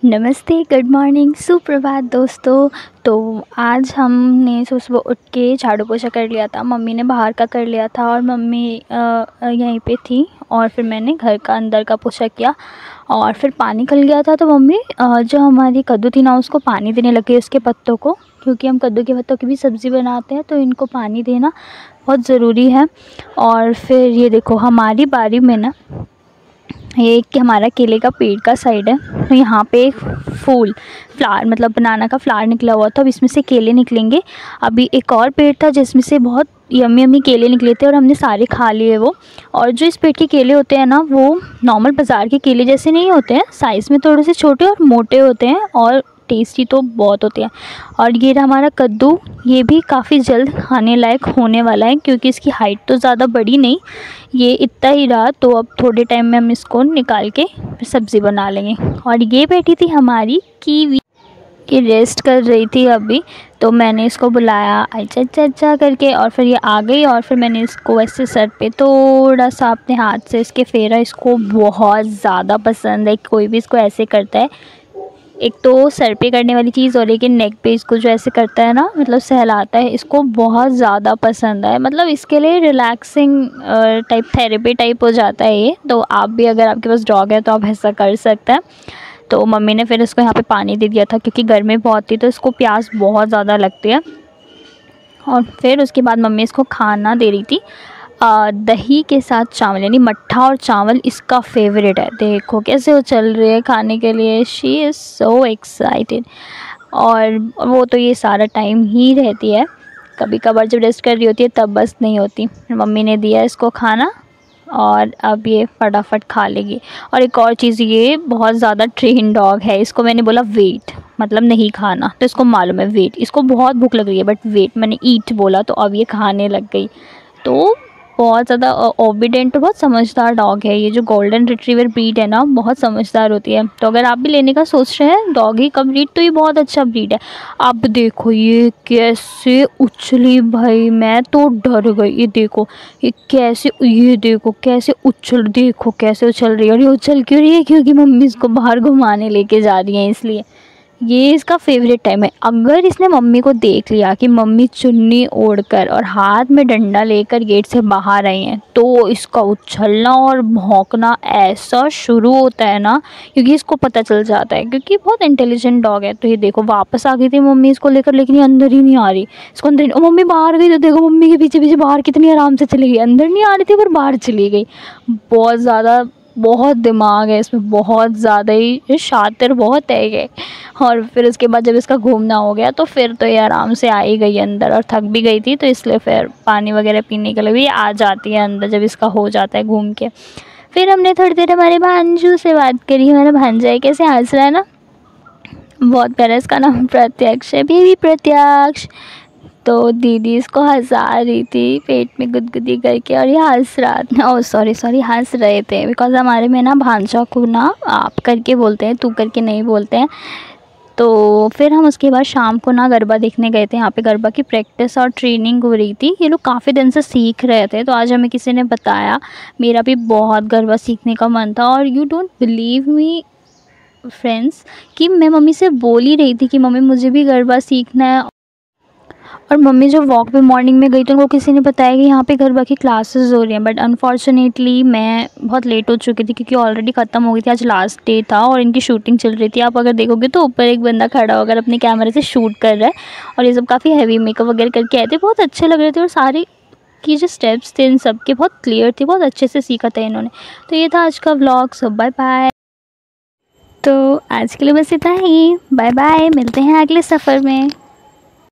नमस्ते, good morning, सुप्रभात दोस्तों। तो आज हमने सुबह उठ के झाड़ू पोछा कर लिया था। मम्मी ने बाहर का कर लिया था और मम्मी यहीं पे थी और फिर मैंने घर का अंदर का पोछा किया और फिर पानी खल गया था तो मम्मी जो हमारी कद्दू थी ना उसको पानी देने लगी उसके पत्तों को, क्योंकि हम कद्दू के पत्तों की भी सब्ज़ी बनाते हैं तो इनको पानी देना बहुत ज़रूरी है। और फिर ये देखो हमारी बारी में ना ये एक हमारा केले का पेड़ का साइड है, तो यहाँ पे एक फ्लावर मतलब बनाना का फ्लावर निकला हुआ था। अब इसमें से केले निकलेंगे। अभी एक और पेड़ था जिसमें से बहुत यम्मी यम्मी केले निकले थे और हमने सारे खा लिए वो। और जो इस पेड़ के केले होते हैं ना वो नॉर्मल बाज़ार के केले जैसे नहीं होते हैं, साइज़ में थोड़े से छोटे और मोटे होते हैं और टेस्टी तो बहुत होते हैं। और ये रहा हमारा कद्दू, ये भी काफ़ी जल्द खाने लायक होने वाला है क्योंकि इसकी हाइट तो ज़्यादा बड़ी नहीं, ये इतना ही रहा। तो अब थोड़े टाइम में हम इसको निकाल के फिर सब्ज़ी बना लेंगे। और ये बैठी थी हमारी कीवी कि रेस्ट कर रही थी अभी, तो मैंने इसको बुलाया अच्छा अच्छा अच्छा करके और फिर ये आ गई। और फिर मैंने इसको ऐसे सर पे थोड़ा सा अपने हाथ से इसके फेरा। इसको बहुत ज़्यादा पसंद है, कोई भी इसको ऐसे करता है, एक तो सर पे करने वाली चीज़ और एक नेक पे इसको जो ऐसे करता है ना मतलब सहलाता है, इसको बहुत ज़्यादा पसंद है। मतलब इसके लिए रिलैक्सिंग टाइप थेरेपी टाइप हो जाता है ये। तो आप भी अगर आपके पास डॉग है तो आप ऐसा कर सकते हैं। तो मम्मी ने फिर इसको यहाँ पे पानी दे दिया था क्योंकि गर्मी बहुत थी तो इसको प्यास बहुत ज़्यादा लगती है। और फिर उसके बाद मम्मी इसको खाना दे रही थी दही के साथ चावल, यानी मट्ठा और चावल इसका फेवरेट है। देखो कैसे वो चल रही है खाने के लिए, शी इज़ सो एक्साइटेड। और वो तो ये सारा टाइम ही रहती है, कभी कभार जब रेस्ट कर रही होती है तब बस नहीं होती। मम्मी ने दिया इसको खाना और अब ये फटाफट खा लेगी। और एक और चीज़, ये बहुत ज़्यादा ट्रेन डॉग है, इसको मैंने बोला वेट मतलब नहीं खाना तो इसको मालूम है वेट, इसको बहुत भूख लग रही है बट वेट मैंने ईट बोला तो अब ये खाने लग गई। तो बहुत ज़्यादा ओबीडेंट, बहुत समझदार डॉग है ये। जो गोल्डन रिट्रीवर ब्रीड है ना बहुत समझदार होती है। तो अगर आप भी लेने का सोच रहे हैं डॉगी का ब्रीड तो ये बहुत अच्छा ब्रीड है। अब देखो ये कैसे उछली, भाई मैं तो डर गई। ये देखो ये कैसे, ये देखो कैसे उछल, देखो कैसे उछल रही है। और ये उछल क्यों रही है? क्योंकि मम्मी इसको बाहर घुमाने लेके जा रही हैं इसलिए। ये इसका फेवरेट टाइम है। अगर इसने मम्मी को देख लिया कि मम्मी चुन्नी ओढ़कर और हाथ में डंडा लेकर गेट से बाहर आई हैं तो इसका उछलना और भौंकना ऐसा शुरू होता है ना, क्योंकि इसको पता चल जाता है, क्योंकि बहुत इंटेलिजेंट डॉग है। तो ये देखो वापस आ गई थी मम्मी इसको लेकर, लेकिन ये अंदर ही नहीं आ रही। इसको अंदर ही, मम्मी बाहर गई तो देखो मम्मी के पीछे पीछे बाहर कितनी आराम से चली गई, अंदर नहीं आ रही थी पर बाहर चली गई। बहुत ज़्यादा, बहुत दिमाग है इसमें, बहुत ज़्यादा ही शातिर बहुत है ये। और फिर उसके बाद जब इसका घूमना हो गया तो फिर तो ये आराम से आ ही गई अंदर, और थक भी गई थी तो इसलिए फिर पानी वगैरह पीने के लिए भी आ जाती है अंदर जब इसका हो जाता है घूम के। फिर हमने थोड़ी देर हमारे भांजू से बात करी। हमारा भांजा है कैसे हंस रहा है ना, बहुत प्यारा। इसका नाम प्रत्यक्ष है, बेबी प्रत्यक्ष। तो दीदी इसको हंसा रही थी पेट में गुदगुदी करके और ये हंस रहा था, ओह सॉरी हंस रहे थे बिकॉज़ हमारे में ना भांजा को ना आप करके बोलते हैं, तू करके नहीं बोलते हैं। तो फिर हम उसके बाद शाम को ना गरबा देखने गए थे। यहाँ पे गरबा की प्रैक्टिस और ट्रेनिंग हो रही थी, ये लोग काफ़ी दिन से सीख रहे थे। तो आज हमें किसी ने बताया, मेरा भी बहुत गरबा सीखने का मन था। और you don't believe me friends कि मैं मम्मी से बोल ही रही थी कि मम्मी मुझे भी गरबा सीखना है। और मम्मी जो वॉक पे मॉर्निंग में गई तो उनको किसी ने बताया कि यहाँ पे गरबा की क्लासेस हो रही हैं, बट अनफॉर्चुनेटली मैं बहुत लेट हो चुकी थी क्योंकि ऑलरेडी ख़त्म हो गई थी, आज लास्ट डे था और इनकी शूटिंग चल रही थी। आप अगर देखोगे तो ऊपर एक बंदा खड़ा होकर अपने कैमरे से शूट कर रहा है और ये सब काफ़ी हैवी मेकअप वगैरह करके आए थे, बहुत अच्छे लग रहे थे। और सारे की जो स्टेप्स थे इन सब के बहुत क्लियर थे, बहुत अच्छे से सीखा था इन्होंने। तो ये था आज का व्लॉग, सो बाय बाय। तो आज के लिए बस इतना ही, बाय बाय, मिलते हैं अगले सफ़र में।